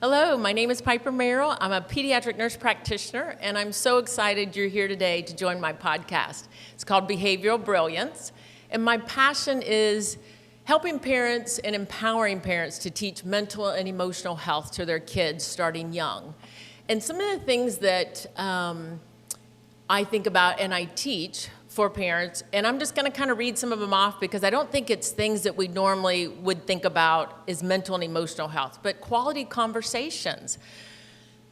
Hello, my name is Piper Merrill. I'm a pediatric nurse practitioner, and I'm so excited you're here today to join my podcast. It's called Behavioral Brilliance, and my passion is helping parents and empowering parents to teach mental and emotional health to their kids starting young. And some of the things that I think about and I teach for parents, and I'm just going to kind of read some of them off because I don't think it's things that we normally would think about as mental and emotional health, but quality conversations.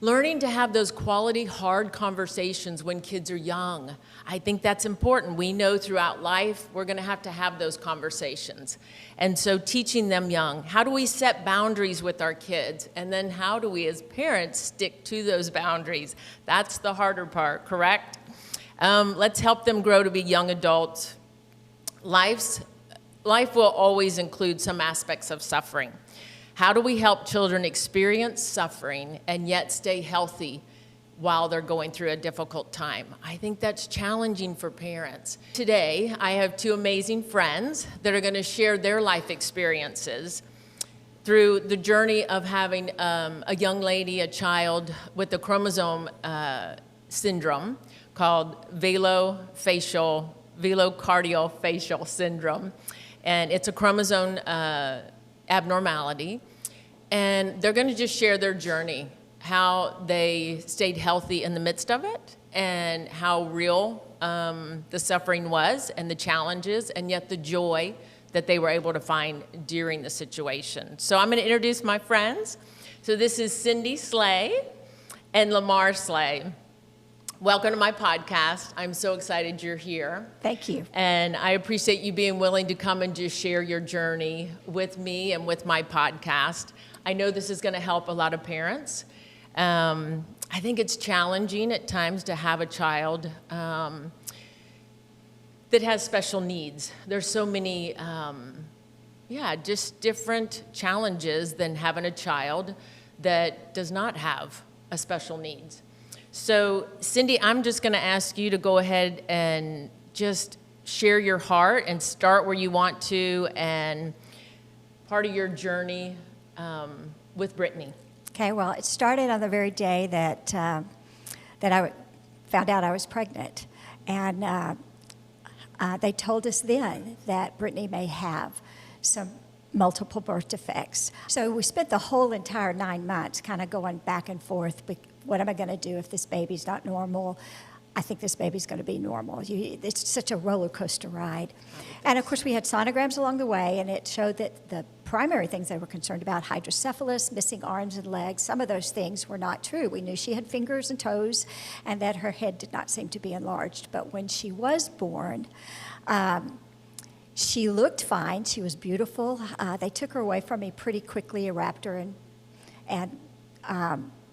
Learning to have those quality, hard conversations when kids are young. I think that's important. We know throughout life we're going to have those conversations. And so teaching them young. How do we set boundaries with our kids? And then how do we as parents stick to those boundaries? That's the harder part, correct? Let's help them grow to be young adults. Life will always include some aspects of suffering. How do we help children experience suffering and yet stay healthy while they're going through a difficult time? I think that's challenging for parents. Today, I have two amazing friends that are going to share their life experiences through the journey of having a young lady, a child with the chromosome syndrome called velocardiofacial syndrome. And it's a chromosome abnormality. And they're going to just share their journey, how they stayed healthy in the midst of it, and how real the suffering was, and the challenges, and yet the joy that they were able to find during the situation. So I'm going to introduce my friends. So this is Cindy Slay and Lamar Slay. Welcome to my podcast. I'm so excited you're here. Thank you. And I appreciate you being willing to come and just share your journey with me and with my podcast. I know this is going to help a lot of parents. I think it's challenging at times to have a child that has special needs. There's so many, just different challenges than having a child that does not have a special needs. So, Cindy, I'm just going to ask you to go ahead and just share your heart and start where you want to and part of your journey with Brittany. Okay, well, it started on the very day that I found out I was pregnant. And they told us then that Brittany may have some multiple birth defects. So we spent the whole entire 9 months kind of going back and forth. What am I going to do if this baby's not normal? I think this baby's going to be normal. It's such a roller coaster ride. And of course, we had sonograms along the way, and it showed that the primary things they were concerned about, hydrocephalus, missing arms and legs, some of those things were not true. We knew she had fingers and toes, and that her head did not seem to be enlarged. But when she was born, she looked fine. She was beautiful. They took her away from me pretty quickly, wrapped her and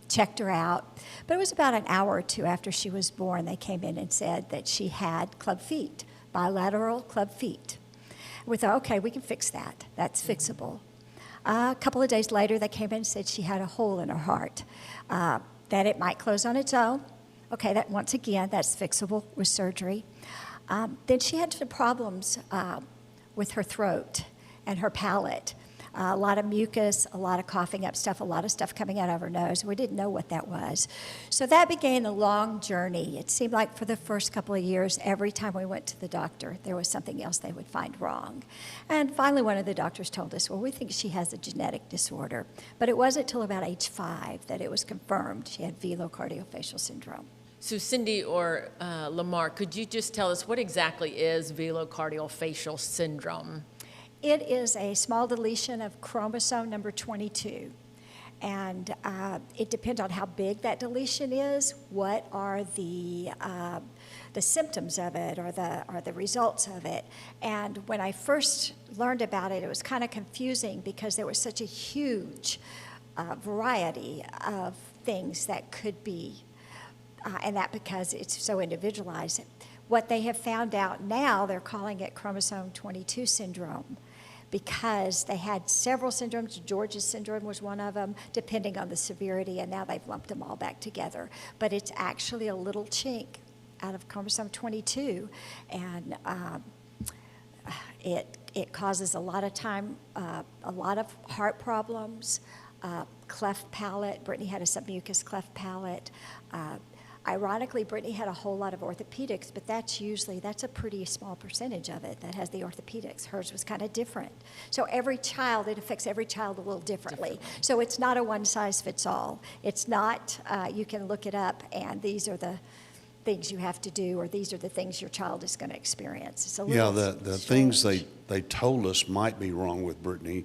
checked her out. But it was about an hour or two after she was born, they came in and said that she had club feet, bilateral club feet. We thought, okay, we can fix that. That's fixable. A couple of days later, they came in and said she had a hole in her heart, that it might close on its own. Okay, that once again, that's fixable with surgery. Then she had some problems with her throat and her palate. A lot of mucus, a lot of coughing up stuff, a lot of stuff coming out of her nose. We didn't know what that was. So that began a long journey. It seemed like for the first couple of years, every time we went to the doctor, there was something else they would find wrong. And finally, one of the doctors told us, well, we think she has a genetic disorder. But it wasn't until about age 5 that it was confirmed she had velocardiofacial syndrome. So Cindy or Lamar, could you just tell us what exactly is velocardiofacial syndrome? It is a small deletion of chromosome number 22. And it depends on how big that deletion is, what are the symptoms of it or the results of it. And when I first learned about it, it was kind of confusing because there was such a huge variety of things that could be, and that because it's so individualized. What they have found out now, they're calling it chromosome 22 syndrome, because they had several syndromes. George's syndrome was one of them, depending on the severity, and now they've lumped them all back together. But it's actually a little chink out of chromosome 22, and it causes a lot of time, a lot of heart problems, cleft palate. Brittany had a submucous cleft palate. Ironically, Brittany had a whole lot of orthopedics, but that's a pretty small percentage of it that has the orthopedics. Hers was kind of different. So it affects every child a little differently. So it's not a one-size-fits-all. It's not, you can look it up, and these are the things you have to do, or these are the things your child is going to experience. It's a little the things they told us might be wrong with Brittany,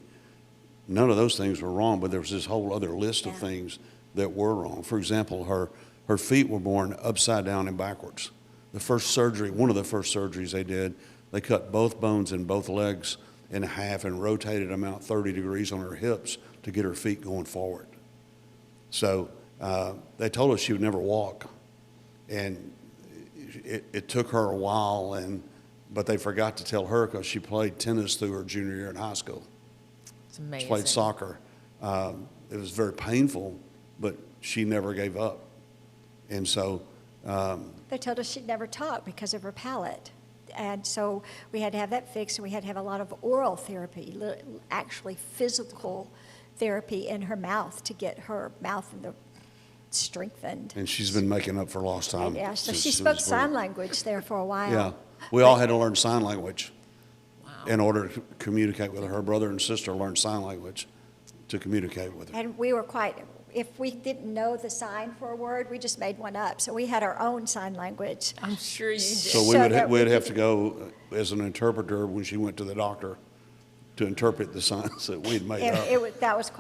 none of those things were wrong, but there was this whole other list of things that were wrong. For example, her feet were born upside down and backwards. One of the first surgeries they did, they cut both bones in both legs in half and rotated them out 30 degrees on her hips to get her feet going forward. So they told us she would never walk. And it took her a while, but they forgot to tell her because she played tennis through her junior year in high school. It's amazing. She played soccer. It was very painful, but she never gave up. And so they told us she'd never talk because of her palate. And so we had to have that fixed, and we had to have a lot of oral therapy, actually physical therapy in her mouth to get her mouth strengthened. And she's been making up for lost time. Yeah, so she spoke sign language there for a while. Yeah, we all had to learn sign language. Wow. In order to communicate with her. Her brother and sister learned sign language to communicate with her. And we were if we didn't know the sign for a word, we just made one up. So we had our own sign language. I'm sure you did. So we'd have to go as an interpreter when she went to the doctor to interpret the signs that we'd made up. That was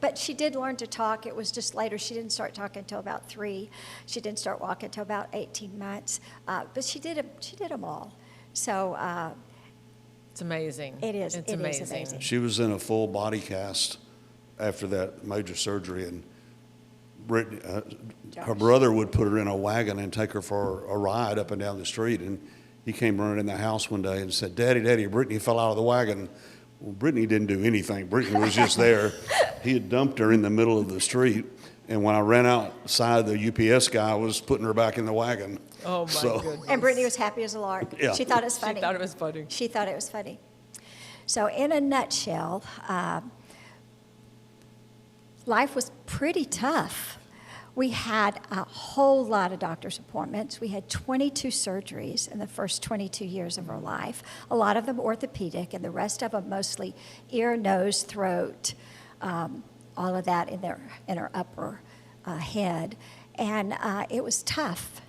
but she did learn to talk. It was just later. She didn't start talking until about 3. She didn't start walking until about 18 months. But she did them all. So it's amazing. It is. It's amazing. She was in a full body cast after that major surgery, and Brittany, her brother would put her in a wagon and take her for a ride up and down the street. And he came running in the house one day and said, Daddy, Brittany fell out of the wagon. Well, Brittany didn't do anything. Brittany was just there. He had dumped her in the middle of the street. And when I ran outside, the UPS guy was putting her back in the wagon. Oh, my goodness. And Brittany was happy as a lark. Yeah. She thought it was funny. She thought it was funny. She thought it was funny. So in a nutshell, life was pretty tough. We had a whole lot of doctor's appointments. We had 22 surgeries in the first 22 years of our life, a lot of them orthopedic, and the rest of them mostly ear, nose, throat, all of that in our upper head. And it was tough.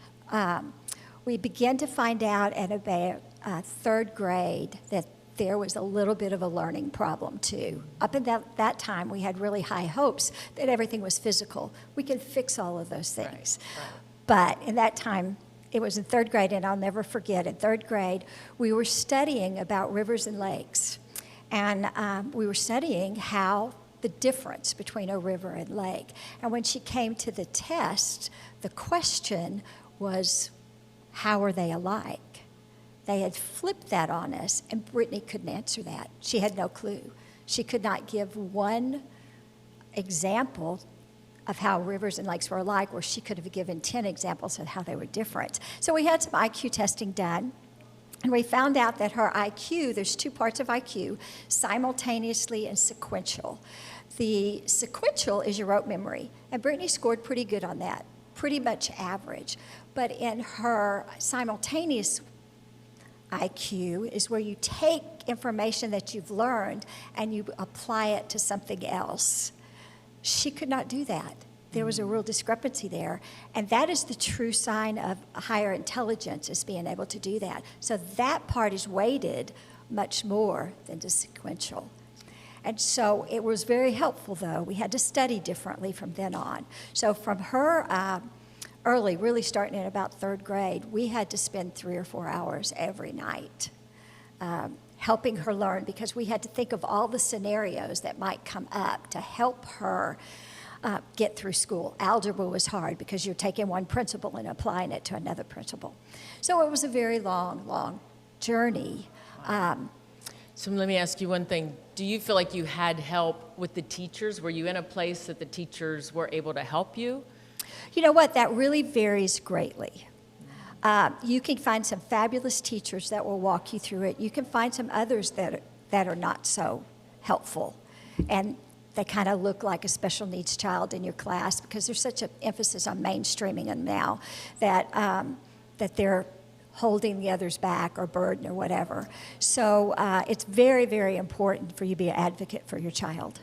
We began to find out at about third grade that there was a little bit of a learning problem too. Up until that time, we had really high hopes that everything was physical. We could fix all of those things. Right. But in that time, it was in third grade, and I'll never forget, in third grade, we were studying about rivers and lakes. And we were studying how the difference between a river and lake. And when she came to the test, the question was, how are they alike? They had flipped that on us, and Brittany couldn't answer that. She had no clue. She could not give one example of how rivers and lakes were alike, where she could have given 10 examples of how they were different. So we had some IQ testing done, and we found out that her IQ, there's 2 parts of IQ, simultaneously and sequential. The sequential is your rote memory, and Brittany scored pretty good on that, pretty much average. But in her simultaneous IQ is where you take information that you've learned and you apply it to something else. She could not do that. There was a real discrepancy there. And that is the true sign of higher intelligence, is being able to do that. So that part is weighted much more than the sequential. And so it was very helpful, though. We had to study differently from then on. So from her early, really starting in about third grade, we had to spend 3 or 4 hours every night helping her learn, because we had to think of all the scenarios that might come up to help her get through school. Algebra was hard because you're taking one principle and applying it to another principle. So it was a very long, long journey. So let me ask you one thing. Do you feel like you had help with the teachers? Were you in a place that the teachers were able to help you? You know what? That really varies greatly. You can find some fabulous teachers that will walk you through it. You can find some others that are not so helpful. And they kind of look like a special needs child in your class because there's such an emphasis on mainstreaming them now that, that they're holding the others back or burden or whatever. So it's very, very important for you to be an advocate for your child.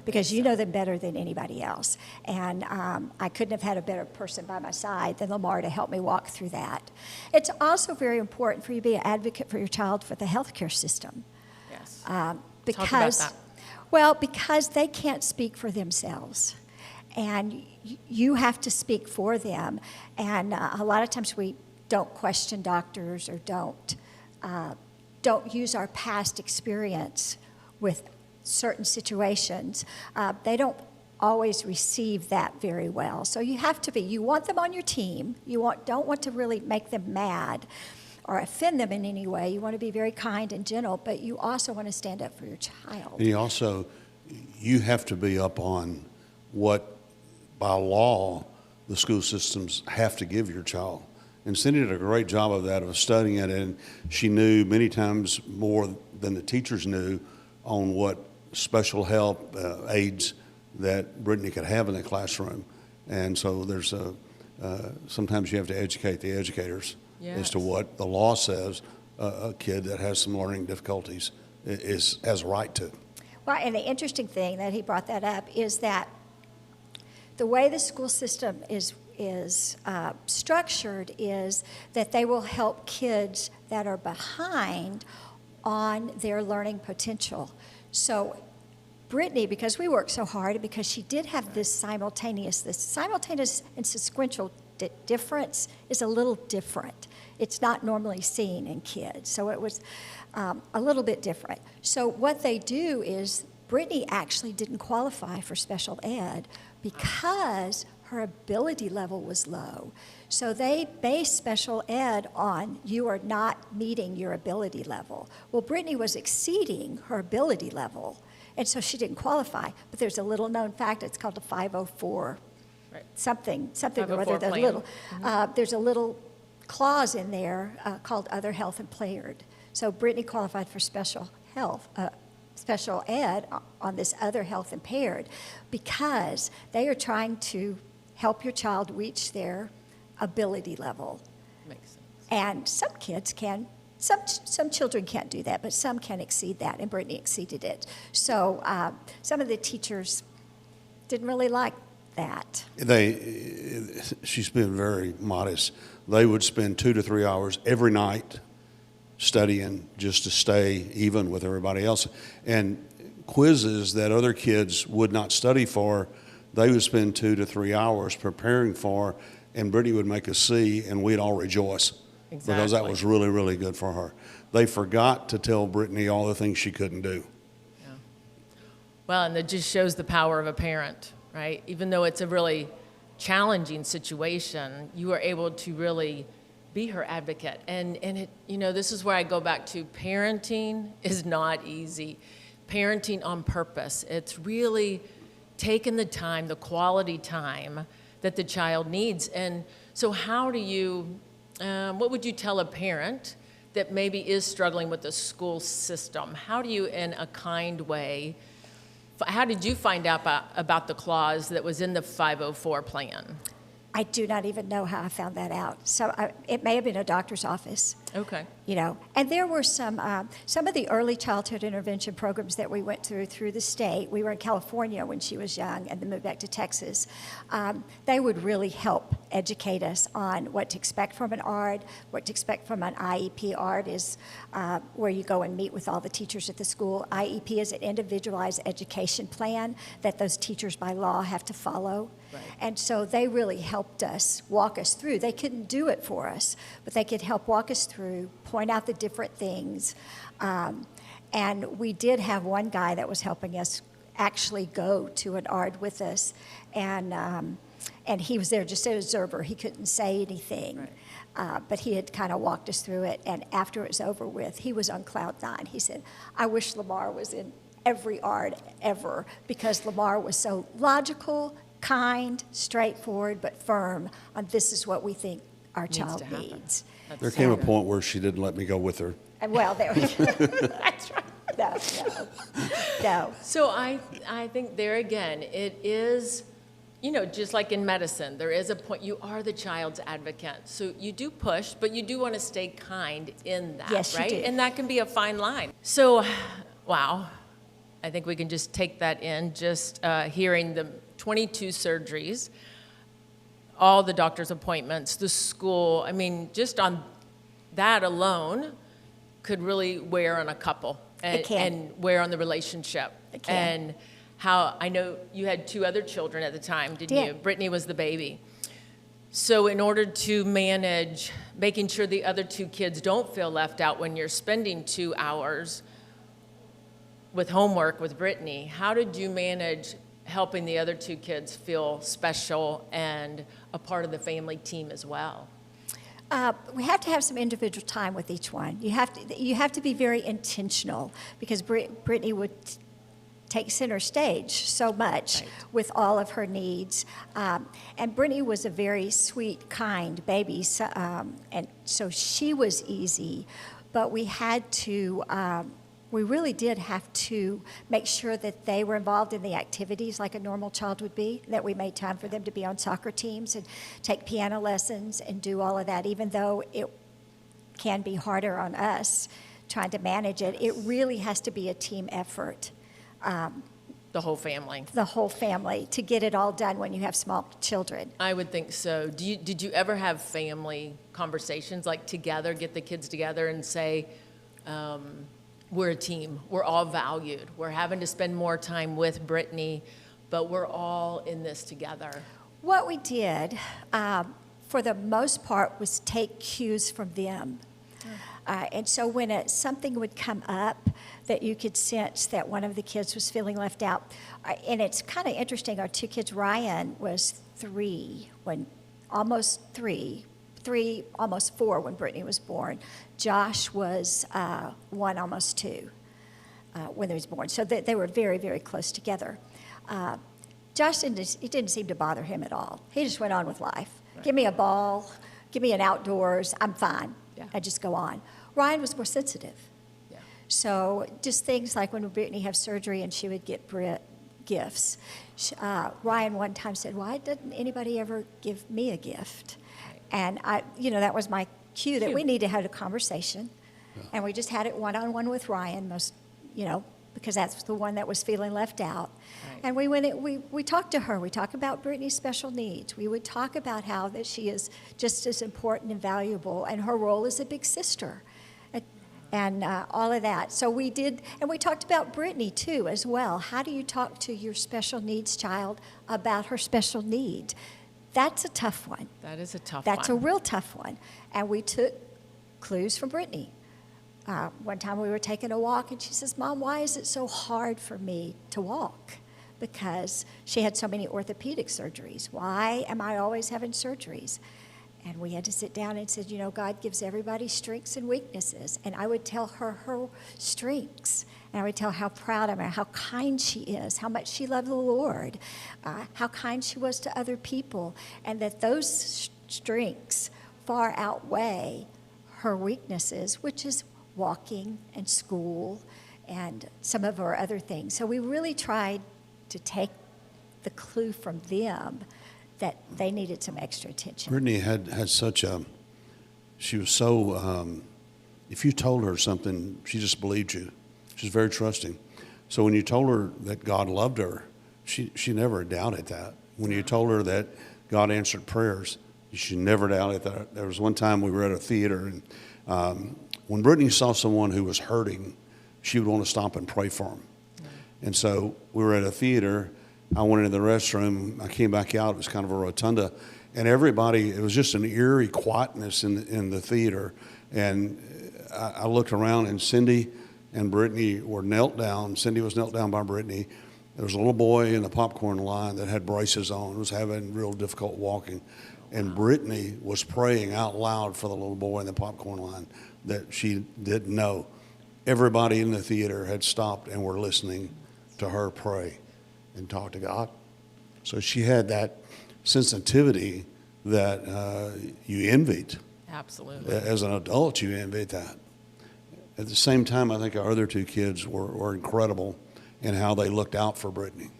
Because you know them better than anybody else. And I couldn't have had a better person by my side than Lamar to help me walk through that. It's also very important for you to be an advocate for your child for the healthcare system. Yes. Because, Talk about that. well, because they can't speak for themselves. And you have to speak for them. And a lot of times we don't question doctors or don't use our past experience with certain situations. They don't always receive that very well. So you have to be, you want them on your team. You don't want to really make them mad or offend them in any way. You want to be very kind and gentle, but you also want to stand up for your child. And you have to be up on what, by law, the school systems have to give your child. And Cindy did a great job of that, of studying it, and she knew many times more than the teachers knew on what special help aids that Brittany could have in the classroom. And so there's sometimes you have to educate the educators as to what the law says a kid that has some learning difficulties has a right to. Well, and the interesting thing that he brought that up is that the way the school system is structured is that they will help kids that are behind on their learning potential. So Brittany, because we worked so hard, and because she did have this simultaneous and sequential difference is a little different. It's not normally seen in kids, so it was a little bit different. So what they do is Brittany actually didn't qualify for special ed because her ability level was low. So they base special ed on you are not meeting your ability level. Well, Brittany was exceeding her ability level, and so she didn't qualify. But there's a little known fact, it's called a 504, Right. something 504 or other. plan. There's a little clause in there called other health impaired. So Brittany qualified for special ed on this other health impaired because they are trying to help your child reach their ability level. Makes sense. And some kids can, some children can't do that, but some can exceed that, and Brittany exceeded it. So some of the teachers didn't really like that. She's been very modest. They would spend 2 to 3 hours every night studying just to stay even with everybody else. And quizzes that other kids would not study for, they would spend 2 to 3 hours preparing for, and Brittany would make a C, and we'd all rejoice. Exactly. Because that was really, really good for her. They forgot to tell Brittany all the things she couldn't do. Yeah. Well, and it just shows the power of a parent, right? Even though it's a really challenging situation, you are able to really be her advocate. And it, this is where I go back to parenting is not easy. Parenting on purpose. It's really taking the time, the quality time that the child needs. And so how do you, what would you tell a parent that maybe is struggling with the school system? How do you, in a kind way, how did you find out about the clause that was in the 504 plan? I do not even know how I found that out. So it may have been a doctor's office. Okay. And there were some of the early childhood intervention programs that we went through the state. We were in California when she was young and then moved back to Texas. They would really help educate us on what to expect from an ARD, what to expect from an IEP. ARD is where you go and meet with all the teachers at the school. IEP is an individualized education plan that those teachers by law have to follow. Right. And so they really helped us, walk us through. They couldn't do it for us, but they could help walk us through, point out the different things. And we did have one guy that was helping us actually go to an ARD with us. And he was there just as an observer. He couldn't say anything. Right. But he had kind of walked us through it. And after it was over with, he was on cloud nine. He said, I wish Lamar was in every ARD ever, because Lamar was so logical, kind, straightforward, but firm on this is what we think our child needs. There came a point where she didn't let me go with her. Well, there we go. That's right. No. No. So I think there again, it is, just like in medicine, there is a point, you are the child's advocate. So you do push, but you do want to stay kind in that, Yes, you right? do. And that can be a fine line. So, wow, I think we can just take that in, just hearing the 22 surgeries, all the doctor's appointments, the school. I mean, just on that alone could really wear on a couple It can. and wear on the relationship. It can. And how I know you had 2 other children at the time, didn't you? Did. Brittany was the baby. So in order to manage making sure the other 2 kids don't feel left out when you're spending 2 hours with homework with Brittany, how did you manage helping the other 2 kids feel special and a part of the family team as well? We have to have some individual time with each one. You have to be very intentional because Brittany would take center stage so much Right. with all of her needs. And Brittany was a very sweet, kind baby, and so she was easy. But we had to, we really did have to make sure that they were involved in the activities like a normal child would be, that we made time for them to be on soccer teams and take piano lessons and do all of that, even though it can be harder on us trying to manage it. It really has to be a team effort. The whole family. The whole family to get it all done when you have small children. I would think so. Did you ever have family conversations, like together, get the kids together and say, we're a team, we're all valued, we're having to spend more time with Brittany, but we're all in this together? What we did, for the most part, was take cues from them. And so when something would come up that you could sense that one of the kids was feeling left out, and it's kind of interesting, our 2 kids, Ryan was 3, almost 4 when Brittany was born. Josh was 1, almost 2 when he was born. So they were very, very close together. Josh, it didn't seem to bother him at all. He just went on with life. Right. Give me a ball, give me an outdoors, I'm fine. Yeah. I just go on. Ryan was more sensitive. Yeah. So just things like when Brittany had surgery and she would get Britt gifts. Ryan one time said, why didn't anybody ever give me a gift? Right. And that was my cue that we need to have a conversation. Yeah. And we just had it one-on-one with Ryan, because that's the one that was feeling left out. Right. And we talked to her. We talked about Brittany's special needs. We would talk about how that she is just as important and valuable, and her role as a big sister, and all of that. So we did, and we talked about Brittany too as well. How do you talk to your special needs child about her special needs? That's a tough one. That is a tough one. That's a real tough one. And we took clues from Brittany. One time we were taking a walk, and she says, Mom, why is it so hard for me to walk? Because she had so many orthopedic surgeries. Why am I always having surgeries? And we had to sit down and said, God gives everybody strengths and weaknesses. And I would tell her her strengths. And I would tell her how proud of her, how kind she is, how much she loved the Lord, how kind she was to other people, and that those strengths far outweigh her weaknesses, which is walking and school and some of our other things. So we really tried to take the clue from them that they needed some extra attention. Brittany had such she was so, if you told her something, she just believed you. She's very trusting. So when you told her that God loved her, she never doubted that. When you told her that God answered prayers, she never doubted that. There was one time we were at a theater, and when Brittany saw someone who was hurting, she would want to stop and pray for them. And so we were at a theater. I went into the restroom. I came back out. It was kind of a rotunda. And everybody, it was just an eerie quietness in the theater. And I looked around, and Cindy and Brittany were knelt down. Cindy was knelt down by Brittany. There was a little boy in the popcorn line that had braces on, was having real difficult walking. And Brittany was praying out loud for the little boy in the popcorn line that she didn't know. Everybody in the theater had stopped and were listening to her pray and talk to God. So she had that sensitivity that you envied. Absolutely. As an adult, you envied that. At the same time, I think our other 2 kids were incredible and how they looked out for Brittany.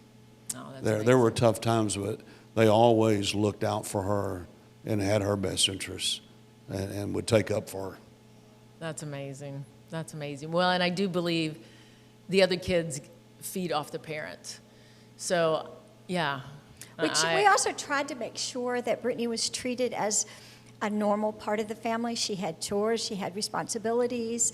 Oh, that's There were amazing. tough times, but they always looked out for her and had her best interests and would take up for her. That's amazing. That's amazing. Well, and I do believe the other kids feed off the parents. So, yeah. We also tried to make sure that Brittany was treated as a normal part of the family. She had chores, she had responsibilities.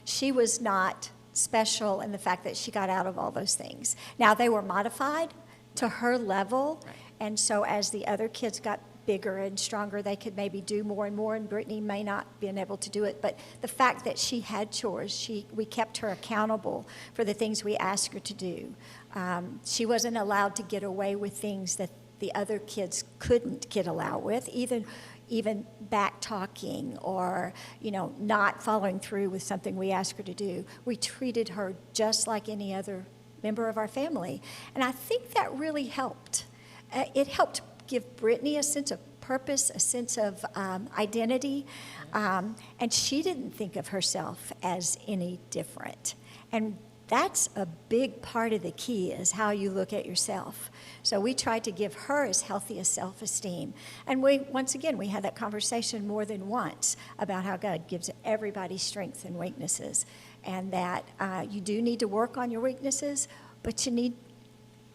She was not special in the fact that she got out of all those things. Now, they were modified to her level, Right. and so as the other kids got bigger and stronger, they could maybe do more and more, and Brittany may not been able to do it. But the fact that she had chores, we kept her accountable for the things we asked her to do. She wasn't allowed to get away with things that the other kids couldn't get allowed with, even back talking or, not following through with something we asked her to do. We treated her just like any other member of our family. And I think that really helped. It helped give Brittany a sense of purpose, a sense of identity, and she didn't think of herself as any different. And that's a big part of the key, is how you look at yourself. So we tried to give her as healthy a self-esteem. And once again, we had that conversation more than once about how God gives everybody strengths and weaknesses, and that you do need to work on your weaknesses, but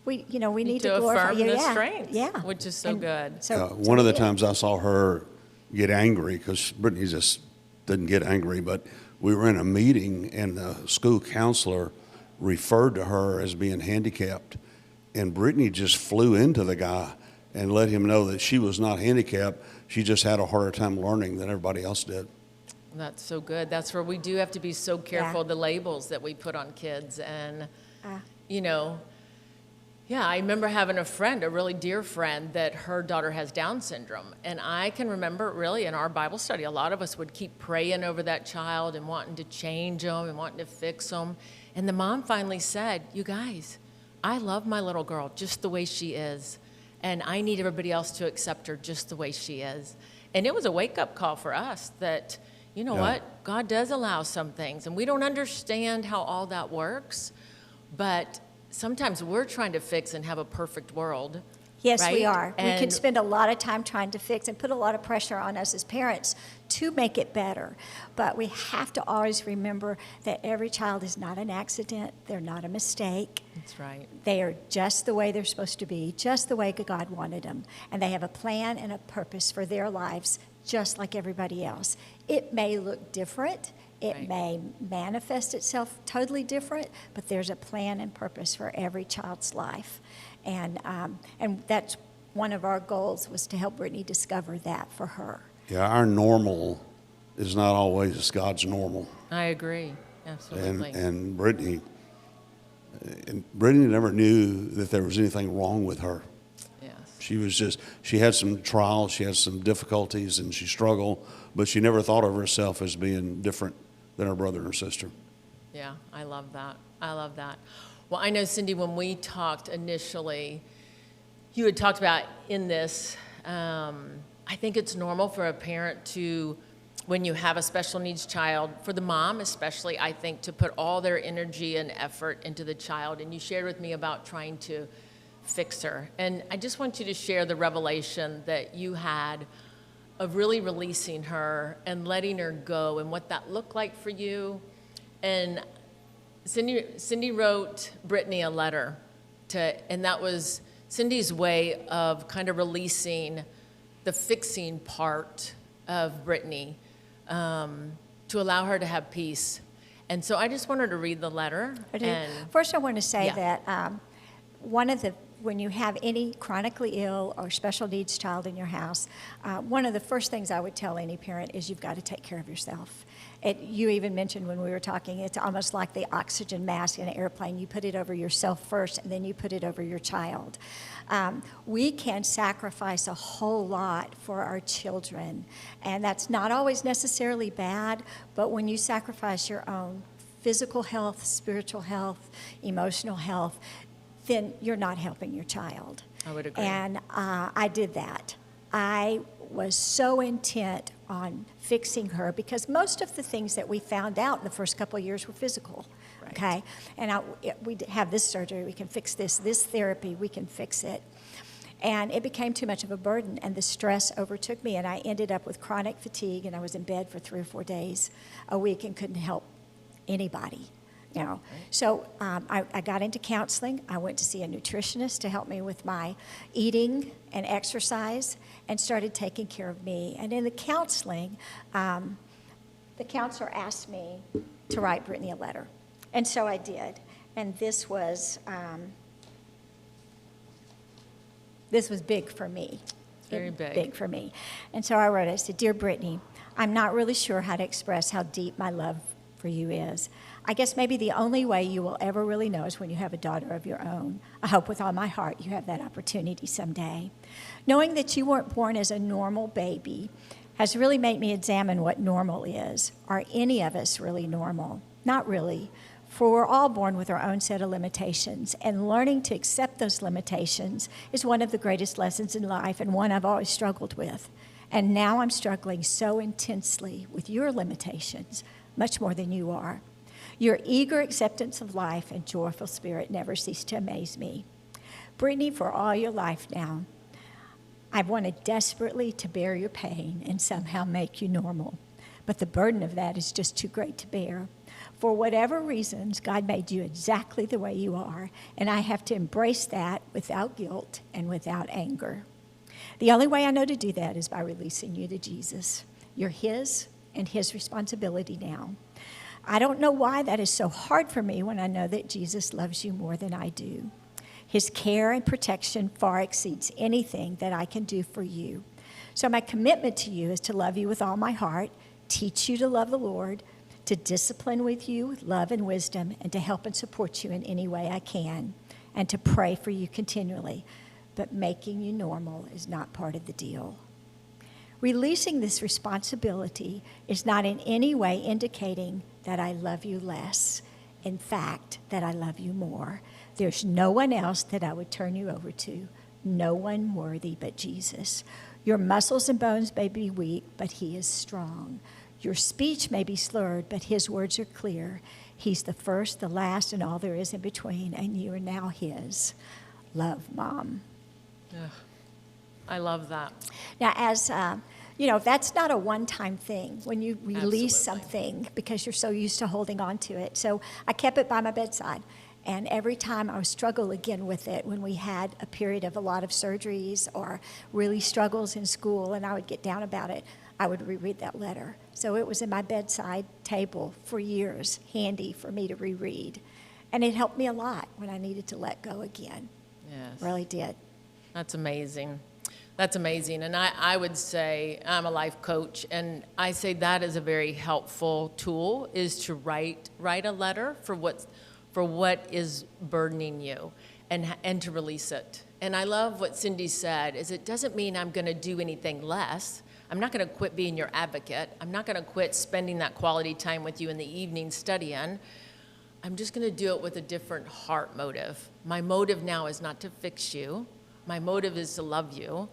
we need to glorify affirm you. the strengths, yeah, which is so And good. So, One of the yeah. times I saw her get angry, because Brittany just didn't get angry, but we were in a meeting and the school counselor referred to her as being handicapped, and Brittany just flew into the guy and let him know that she was not handicapped. She just had a harder time learning than everybody else did. That's so good. That's where we do have to be so careful the labels that we put on kids. And, I remember having a friend, a really dear friend, that her daughter has Down syndrome. And I can remember really in our Bible study, a lot of us would keep praying over that child and wanting to change them and wanting to fix them. And the mom finally said, "You guys, I love my little girl just the way she is. And I need everybody else to accept her just the way she is." And it was a wake-up call for us that, what? God does allow some things. And we don't understand how all that works. But sometimes we're trying to fix and have a perfect world. Yes, we right? are. We can And- spend a lot of time trying to fix and put a lot of pressure on us as parents to make it better. But we have to always remember that every child is not an accident. They're not a mistake. That's right. They are just the way they're supposed to be, just the way God wanted them. And they have a plan and a purpose for their lives, just like everybody else. It may look different. It Right. may manifest itself totally different, but there's a plan and purpose for every child's life. And that's one of our goals, was to help Brittany discover that for her. Yeah, our normal is not always God's normal. I agree. Absolutely. And Brittany never knew that there was anything wrong with her. Yes. She had some trials, she had some difficulties, and she struggled, but she never thought of herself as being different than her brother or sister. Yeah, I love that. I love that. Well, I know, Cindy, when we talked initially, you had talked about in this, I think it's normal for a parent to, when you have a special needs child, for the mom especially, I think, to put all their energy and effort into the child. And you shared with me about trying to fix her. And I just want you to share the revelation that you had of really releasing her and letting her go, and what that looked like for you. And Cindy wrote Brittany a letter and that was Cindy's way of kind of releasing the fixing part of Brittany, to allow her to have peace. And so I just wanted to read the letter. First, I want to say Yeah. that when you have any chronically ill or special needs child in your house, one of the first things I would tell any parent is you've got to take care of yourself. You even mentioned when we were talking, it's almost like the oxygen mask in an airplane. You put it over yourself first, and then you put it over your child. We can sacrifice a whole lot for our children, and that's not always necessarily bad, but when you sacrifice your own physical health, spiritual health, emotional health, then you're not helping your child. I would agree. And I did that. I was so intent on fixing her because most of the things that we found out in the first couple of years were physical. Okay? And we have this surgery, we can fix this therapy, we can fix it. And it became too much of a burden, and the stress overtook me, and I ended up with chronic fatigue, and I was in bed for 3 or 4 days a week and couldn't help anybody. You know, so I got into counseling. I went to see a nutritionist to help me with my eating and exercise, and started taking care of me. And in the counseling, the counselor asked me to write Brittany a letter, and so I did. And this was big for me. Very big. Big for me. And so I wrote it. I said, "Dear Brittany, I'm not really sure how to express how deep my love for you is. I guess maybe the only way you will ever really know is when you have a daughter of your own. I hope with all my heart you have that opportunity someday. Knowing that you weren't born as a normal baby has really made me examine what normal is. Are any of us really normal? Not really, for we're all born with our own set of limitations, and learning to accept those limitations is one of the greatest lessons in life, and one I've always struggled with. And now I'm struggling so intensely with your limitations, much more than you are. Your eager acceptance of life and joyful spirit never cease to amaze me. Brittany, for all your life now, I've wanted desperately to bear your pain and somehow make you normal. But the burden of that is just too great to bear. For whatever reasons, God made you exactly the way you are, and I have to embrace that without guilt and without anger. The only way I know to do that is by releasing you to Jesus. You're His and His responsibility now. I don't know why that is so hard for me when I know that Jesus loves you more than I do. His care and protection far exceeds anything that I can do for you. So my commitment to you is to love you with all my heart, teach you to love the Lord, to discipline with you with love and wisdom, and to help and support you in any way I can, and to pray for you continually. But making you normal is not part of the deal. Releasing this responsibility is not in any way indicating that I love you less. In fact, that I love you more. There's no one else that I would turn you over to, no one worthy but Jesus. Your muscles and bones may be weak, but He is strong. Your speech may be slurred, but His words are clear. He's the first, the last, and all there is in between, and you are now His. Love, Mom. Ugh, I love that. Now, as that's not a one-time thing when you release Absolutely. something because you're so used to holding on to it. So I kept it by my bedside. And every time I would struggle again with it when we had a period of a lot of surgeries or really struggles in school, and I would get down about it, I would reread that letter. So it was in my bedside table for years, handy for me to reread. And it helped me a lot when I needed to let go again. Yes. Really did. That's amazing. That's amazing. And I would say, I'm a life coach, and I say that is a very helpful tool, is to write a letter for what is burdening you and to release it. And I love what Cindy said, is it doesn't mean I'm going to do anything less. I'm not going to quit being your advocate. I'm not going to quit spending that quality time with you in the evening studying. I'm just going to do it with a different heart motive. My motive now is not to fix you. My motive is to love you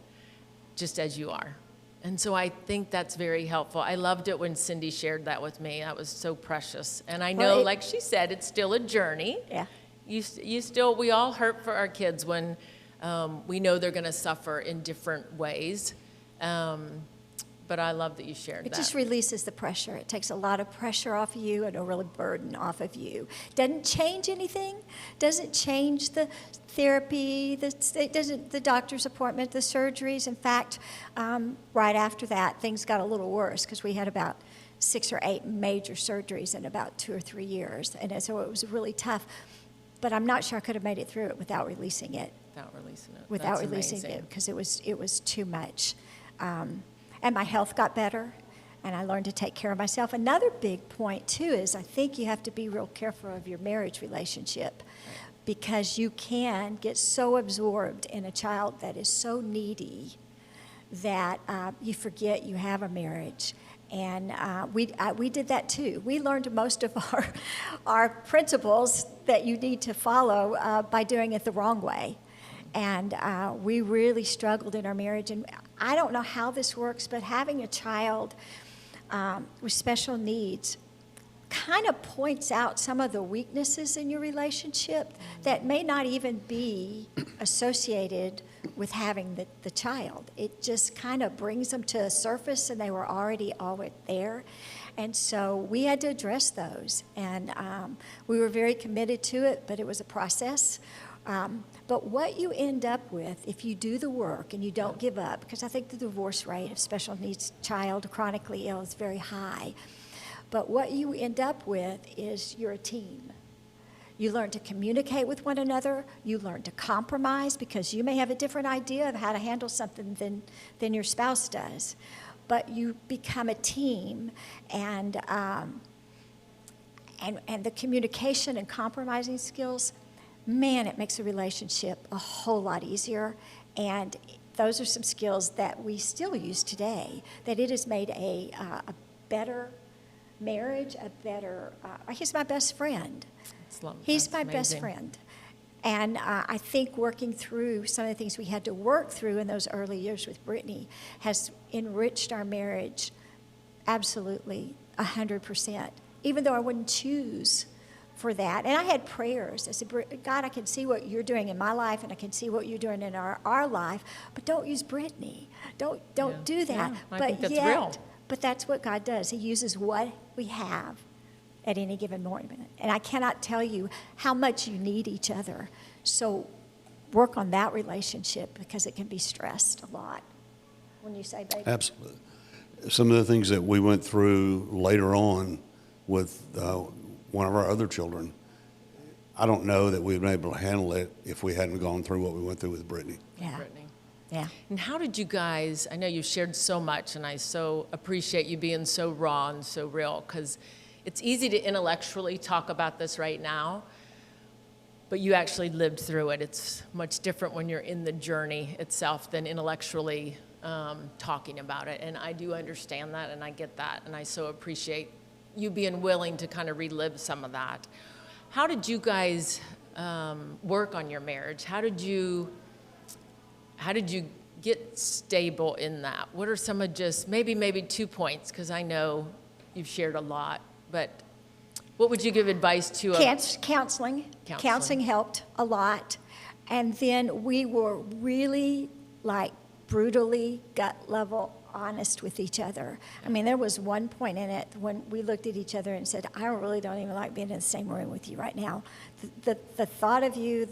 just as you are. And so I think that's very helpful. I loved it when Cindy shared that with me. That was so precious. And I know, like she said, it's still a journey. Yeah. We all hurt for our kids when we know they're going to suffer in different ways. But I love that you shared that. It just releases the pressure. It takes a lot of pressure off of you and a really burden off of you. Doesn't change anything. Doesn't change the therapy, the doctor's appointment, the surgeries. In fact, right after that, things got a little worse because we had about 6 or 8 major surgeries in about 2 or 3 years. And so it was really tough. But I'm not sure I could have made it through it without releasing it. Without releasing it. It, because it was too much. And my health got better, and I learned to take care of myself. Another big point, too, is I think you have to be real careful of your marriage relationship, because you can get so absorbed in a child that is so needy that you forget you have a marriage. And we did that, too. We learned most of our principles that you need to follow by doing it the wrong way. And we really struggled in our marriage. And I don't know how this works, but having a child with special needs kind of points out some of the weaknesses in your relationship that may not even be associated with having the child. It just kind of brings them to the surface, and they were already there. And so we had to address those, and we were very committed to it, but it was a process. But what you end up with, if you do the work and you don't give up, because I think the divorce rate of special needs child chronically ill is very high, but what you end up with is you're a team. You learn to communicate with one another. You learn to compromise, because you may have a different idea of how to handle something than your spouse does. But you become a team, and the communication and compromising skills, man, it makes a relationship a whole lot easier. And those are some skills that we still use today, that it has made a better marriage, a better, he's my best friend. He's my best friend. And I think working through some of the things we had to work through in those early years with Brittany has enriched our marriage absolutely 100%, even though I wouldn't choose for that. And I had prayers. I said, God, I can see what you're doing in my life, and I can see what you're doing in our life, but don't use Brittany. Don't do that. Yeah, I think that's real. But that's what God does. He uses what we have at any given moment. And I cannot tell you how much you need each other. So work on that relationship, because it can be stressed a lot. When you say baby. Absolutely. Some of the things that we went through later on with one of our other children, I don't know that we'd been able to handle it if we hadn't gone through what we went through with Brittany. Yeah. Brittany. Yeah. And how did you guys, I know you've shared so much, and I so appreciate you being so raw and so real, because it's easy to intellectually talk about this right now, but you actually lived through it. It's much different when you're in the journey itself than intellectually talking about it. And I do understand that, and I get that, and I so appreciate you being willing to kind of relive some of that. How did you guys work on your marriage? How did you get stable in that? What are some of just maybe 2 points, because I know you've shared a lot, but what would you give advice to? Counseling. Counseling helped a lot. And then we were really brutally gut level honest with each other. I mean, there was one point in it when we looked at each other and said, I really don't even like being in the same room with you right now. The thought of you,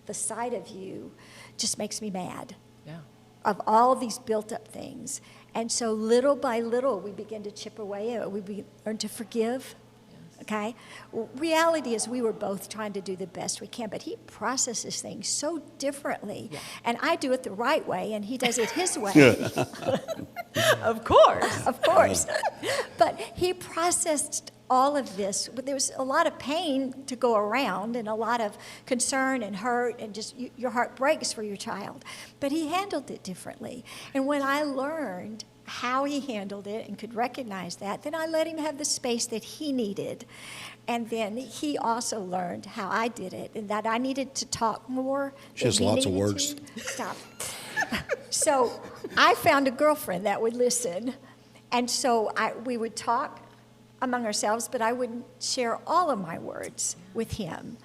the sight of you just makes me mad. Yeah. Of all these built up things. And so little by little, we begin to chip away at it. We learn to forgive. Yes. Okay? Reality is we were both trying to do the best we can, but he processes things so differently. Yeah. And I do it the right way, and he does it his way. Of course. Of course. But he processed all of this. But there was a lot of pain to go around, and a lot of concern and hurt, and just your heart breaks for your child. But he handled it differently. And when I learned how he handled it and could recognize that, then I let him have the space that he needed. And then he also learned how I did it, and that I needed to talk more. She has lots of words. Stop. So I found a girlfriend that would listen. And so we would talk among ourselves, but I wouldn't share all of my words with him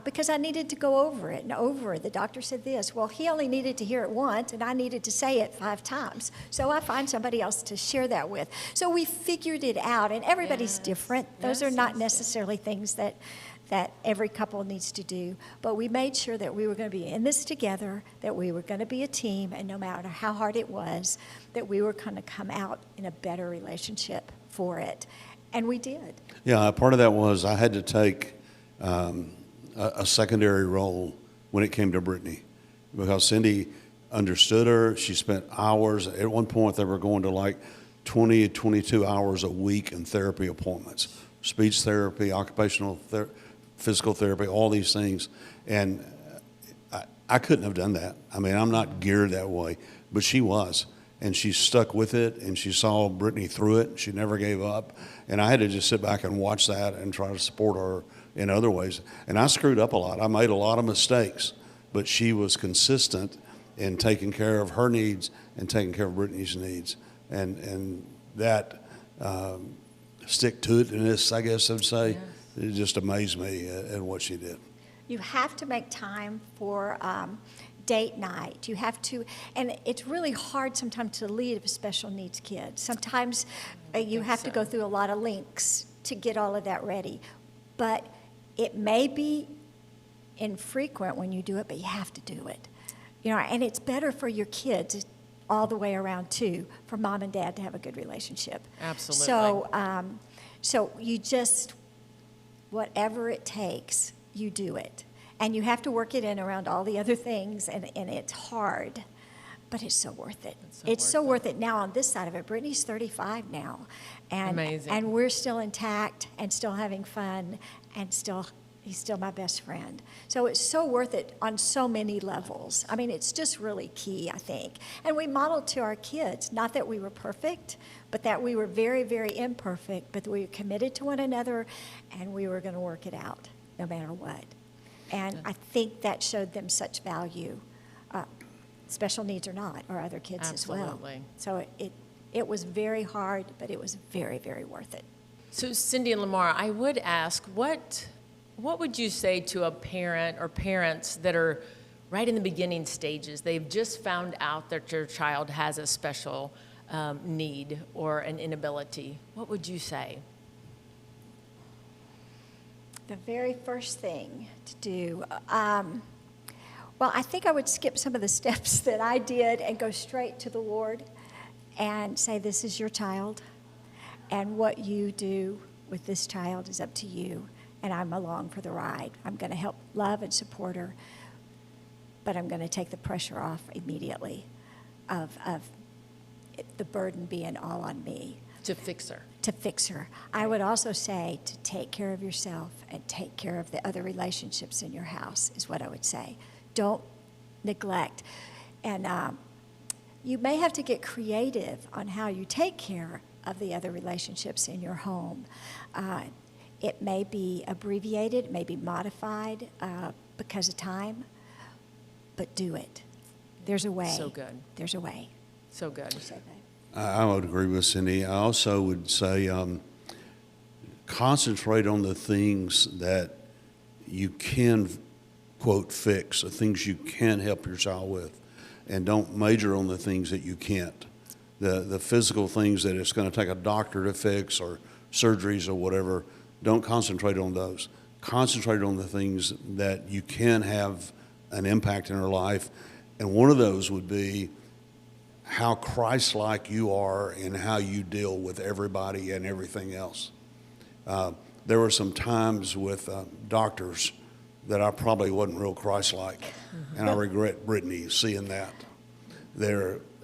because I needed to go over it and over it. The doctor said this. Well, he only needed to hear it once, and I needed to say it 5 times. So I find somebody else to share that with. So we figured it out, and everybody's different. Those are not necessarily things that every couple needs to do. But we made sure that we were going to be in this together, that we were going to be a team, and no matter how hard it was, that we were going to come out in a better relationship for it. And we did. Yeah, part of that was I had to take a secondary role when it came to Brittany, because Cindy understood her. She spent hours. At one point, they were going to 20, 22 hours a week in therapy appointments, speech therapy, occupational therapy, physical therapy, all these things. And I couldn't have done that. I mean, I'm not geared that way, but she was. And she stuck with it, and she saw Brittany through it. She never gave up. And I had to just sit back and watch that and try to support her in other ways. And I screwed up a lot. I made a lot of mistakes, but she was consistent in taking care of her needs and taking care of Brittany's needs. And that stick-to-itness, I guess I'd say. Yes. It just amazed me at what she did. You have to make time for date night. You have to, and it's really hard sometimes to lead a special needs kid. Sometimes you have to go through a lot of links to get all of that ready. But it may be infrequent when you do it, but you have to do it. And it's better for your kids all the way around too, for mom and dad to have a good relationship. Absolutely. So you just, whatever it takes, you do it. And you have to work it in around all the other things, and it's hard, but it's so worth it. It's so worth it. Now on this side of it, Brittany's 35 now. And, Amazing. And we're still intact and still having fun, and he's still my best friend. So it's so worth it on so many levels. I mean, it's just really key, I think. And we modeled to our kids, not that we were perfect, but that we were very, very imperfect, but we were committed to one another, and we were going to work it out no matter what. And I think that showed them such value, special needs or not, or other kids as well. Absolutely. So it was very hard, but it was very, very worth it. So Cindy and Lamar, I would ask, what would you say to a parent or parents that are right in the beginning stages? They've just found out that your child has a special need or an inability. What would you say? The very first thing to do, well, I think I would skip some of the steps that I did and go straight to the Lord and say, this is your child, and what you do with this child is up to you, and I'm along for the ride. I'm going to help love and support her, but I'm going to take the pressure off immediately of the burden being all on me. To fix her. To fix her. I would also say to take care of yourself and take care of the other relationships in your house is what I would say. Don't neglect. And you may have to get creative on how you take care of the other relationships in your home. It may be abbreviated, it may be modified because of time, but do it. There's a way. So good. There's a way. So good. Say that. I would agree with Cindy. I also would say concentrate on the things that you can, quote, fix, the things you can help your child with, and don't major on the things that you can't. The physical things that it's going to take a doctor to fix or surgeries or whatever, don't concentrate on those. Concentrate on the things that you can have an impact in her life, and one of those would be how Christ-like you are and how you deal with everybody and everything else. There were some times with doctors that I probably wasn't real Christ-like, and I regret Brittany seeing that.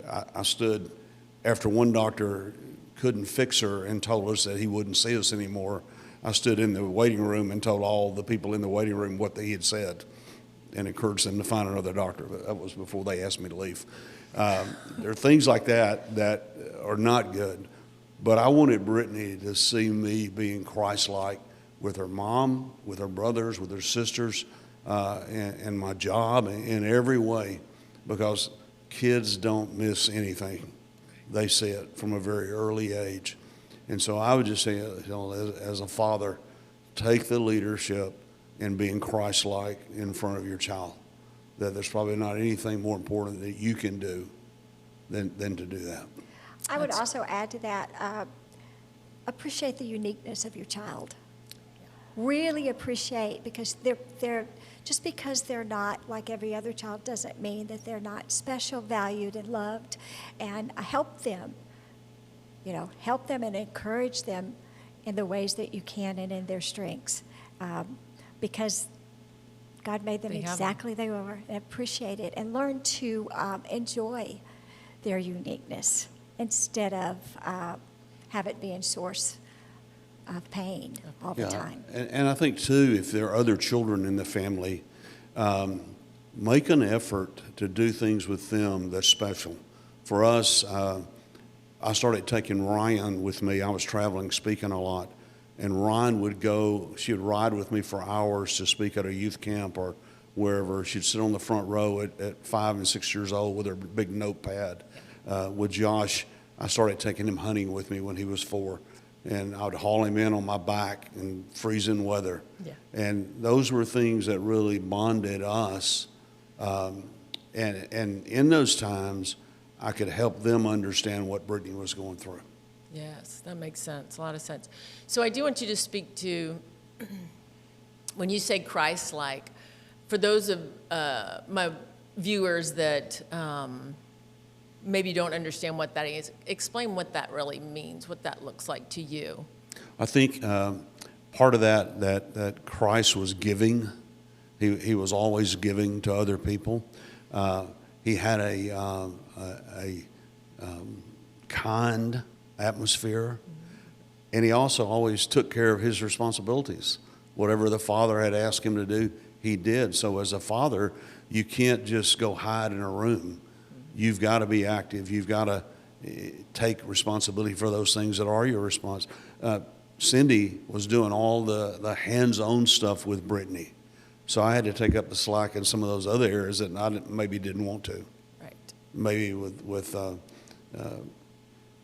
I stood after one doctor couldn't fix her and told us that he wouldn't see us anymore. I stood in the waiting room and told all the people in the waiting room what he had said and encouraged them to find another doctor. But that was before they asked me to leave. There are things like that are not good. But I wanted Brittany to see me being Christ-like with her mom, with her brothers, with her sisters, and my job in every way, because kids don't miss anything. They see it from a very early age. And so I would just say, as a father, take the leadership in being Christ-like in front of your child. That there's probably not anything more important that you can do than to do that. I would also add to that, appreciate the uniqueness of your child. Really appreciate, because they're just because they're not like every other child doesn't mean that they're not special, valued, and loved. And help them, help them and encourage them in the ways that you can and in their strengths, because God made them exactly they were, and appreciate it, and learn to enjoy their uniqueness instead of have it being source of pain all the time. And I think, too, if there are other children in the family, make an effort to do things with them that's special. For us, I started taking Ryan with me. I was traveling, speaking a lot. And Ryan she would ride with me for hours to speak at a youth camp or wherever. She'd sit on the front row at 5 and 6 years old with her big notepad. With Josh, I started taking him hunting with me when he was 4. and I would haul him in on my back in freezing weather. Yeah. And those were things that really bonded us. And in those times, I could help them understand what Brittany was going through. Yes, that makes sense, a lot of sense. So I do want you to speak to, when you say Christ-like, for those of my viewers that maybe don't understand what that is, explain what that really means, what that looks like to you. I think part of that Christ was giving. He was always giving to other people. He had a kind atmosphere, and he also always took care of his responsibilities. Whatever the Father had asked him to do, he did. So as a father, you can't just go hide in a room. You've got to be active. You've got to take responsibility for those things that are your response. Cindy was doing all the hands-on stuff with Brittany. So I had to take up the slack in some of those other areas that I maybe didn't want to. Right. Maybe with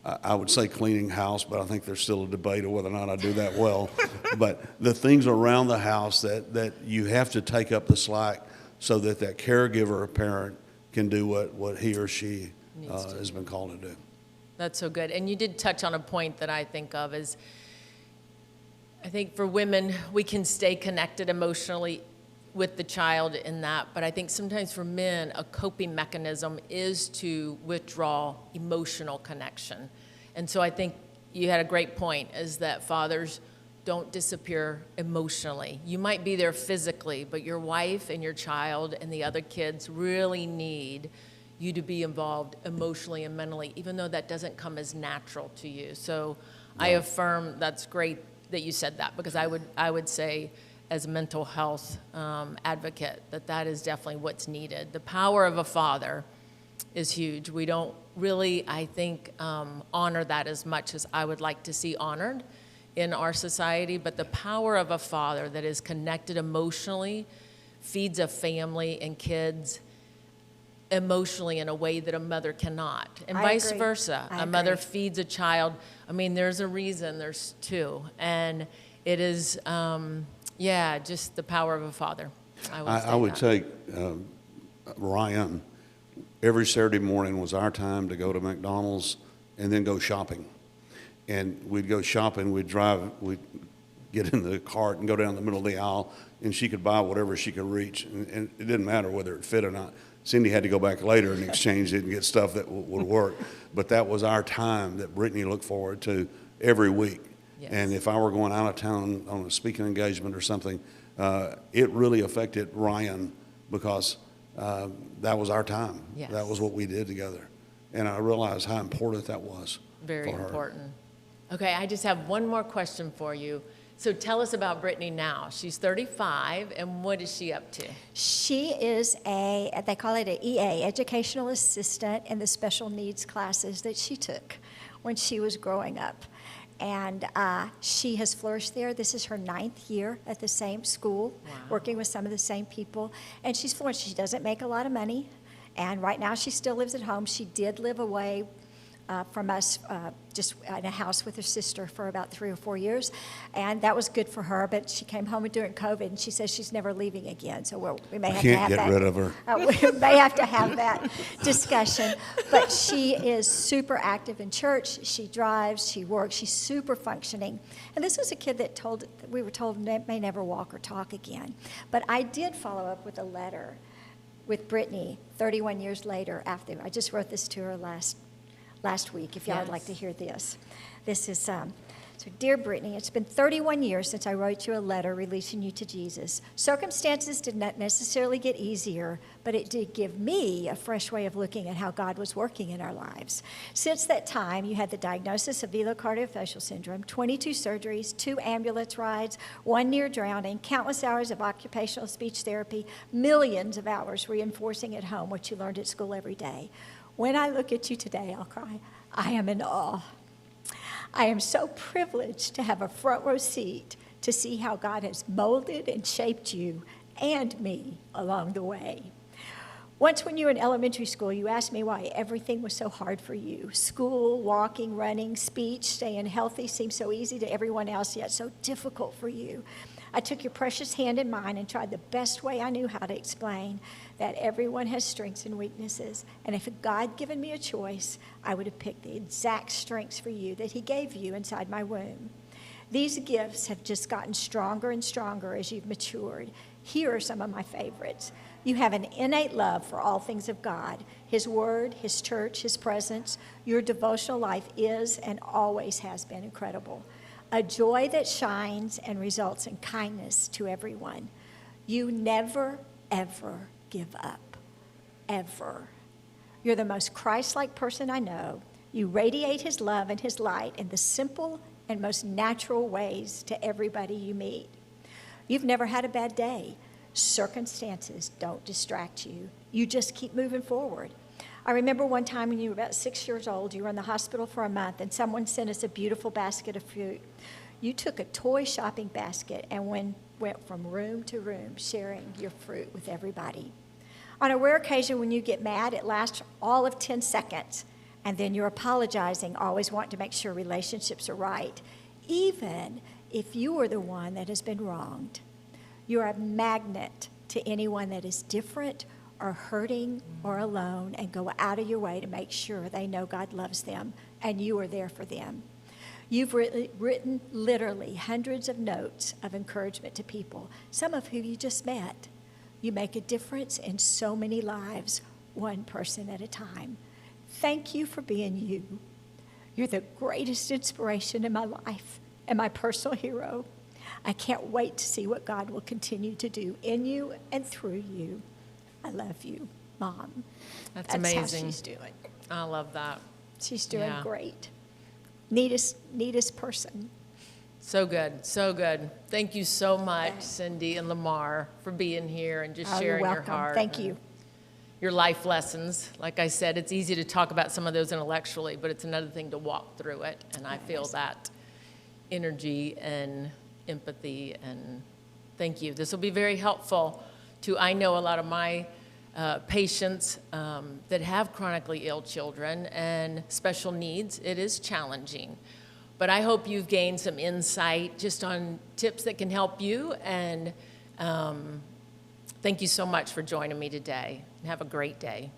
I would say cleaning house, but I think there's still a debate of whether or not I do that well. But the things around the house that you have to take up the slack so that caregiver or parent can do what he or she has been called to do. That's so good. And you did touch on a point that I think of is, I think for women, we can stay connected emotionally with the child in that, but I think sometimes for men, a coping mechanism is to withdraw emotional connection. And so I think you had a great point, is that fathers don't disappear emotionally. You might be there physically, but your wife and your child and the other kids really need you to be involved emotionally and mentally, even though that doesn't come as natural to you. So I affirm that's great that you said that, because I would say, as a mental health advocate, that is definitely what's needed. The power of a father is huge. We don't really, I think, honor that as much as I would like to see honored in our society, but the power of a father that is connected emotionally, feeds a family and kids emotionally in a way that a mother cannot, and vice versa. A mother feeds a child. I mean, there's a reason there's two, and it is just the power of a father. I would take Ryan, every Saturday morning was our time to go to McDonald's and then go shopping. And we'd go shopping, we'd get in the cart and go down the middle of the aisle, and she could buy whatever she could reach. And it didn't matter whether it fit or not. Cindy had to go back later and exchange it and get stuff that would work. But that was our time that Brittany looked forward to every week. Yes. And if I were going out of town on a speaking engagement or something, it really affected Ryan, because that was our time. Yes. That was what we did together. And I realized how important that was. Very for her. important. Okay, I just have one more question for you. So tell us about Brittany now. She's 35, and what is she up to? She is they call it an EA, educational assistant, in the special needs classes that she took when she was growing up. And she has flourished there. This is her 9th year at the same school, working with some of the same people. And she's flourished. She doesn't make a lot of money. And right now she still lives at home. She did live away from us, just in a house with her sister for about 3 or 4 years, and that was good for her. But she came home during COVID, and she says she's never leaving again. So we may have to have that. Can't get rid of her. We may have to have that discussion. But she is super active in church. She drives. She works. She's super functioning. And this was a kid that we were told may never walk or talk again. But I did follow up with a letter with Brittany 31 years later. After I just wrote this to her last week, if y'all would like to hear this. This is, so dear Brittany, it's been 31 years since I wrote you a letter releasing you to Jesus. Circumstances did not necessarily get easier, but it did give me a fresh way of looking at how God was working in our lives. Since that time, you had the diagnosis of velocardiofacial syndrome, 22 surgeries, 2 ambulance rides, 1 near drowning, countless hours of occupational speech therapy, millions of hours reinforcing at home what you learned at school every day. When I look at you today, I'll cry. I am in awe. I am so privileged to have a front row seat to see how God has molded and shaped you and me along the way. Once when you were in elementary school, you asked me why everything was so hard for you. School, walking, running, speech, staying healthy seemed so easy to everyone else, yet so difficult for you. I took your precious hand in mine and tried the best way I knew how to explain that everyone has strengths and weaknesses. And if God given me a choice, I would have picked the exact strengths for you that he gave you inside my womb. These gifts have just gotten stronger and stronger as you've matured. Here are some of my favorites. You have an innate love for all things of God, his word, his church, his presence. Your devotional life is and always has been incredible. A joy that shines and results in kindness to everyone. You never, ever give up, ever. You're the most Christ-like person I know. You radiate his love and his light in the simple and most natural ways to everybody you meet. You've never had a bad day. Circumstances don't distract you. You just keep moving forward. I remember one time when you were about 6 years old, you were in the hospital for a month, and someone sent us a beautiful basket of fruit. You took a toy shopping basket and went from room to room sharing your fruit with everybody. On a rare occasion when you get mad, it lasts all of 10 seconds, and then you're apologizing, always wanting to make sure relationships are right, even if you are the one that has been wronged. You're a magnet to anyone that is different or hurting or alone, and go out of your way to make sure they know God loves them and you are there for them. You've written literally hundreds of notes of encouragement to people, some of whom you just met. You make a difference in so many lives, one person at a time. Thank you for being you. You're the greatest inspiration in my life and my personal hero. I can't wait to see what God will continue to do in you and through you. I love you, Mom. That's amazing. That's how she's doing. I love that. She's doing Yeah. great. Neatest person. So good, so good. Thank you so much, Cindy and Lamar, for being here and just Oh, sharing you're your welcome. heart. Thank and you. Your life lessons. Like I said, it's easy to talk about some of those intellectually, but it's another thing to walk through it. And I feel that energy and empathy, and thank you. This will be very helpful to, I know, a lot of my patients that have chronically ill children and special needs. It is challenging. But I hope you've gained some insight just on tips that can help you. And thank you so much for joining me today. Have a great day.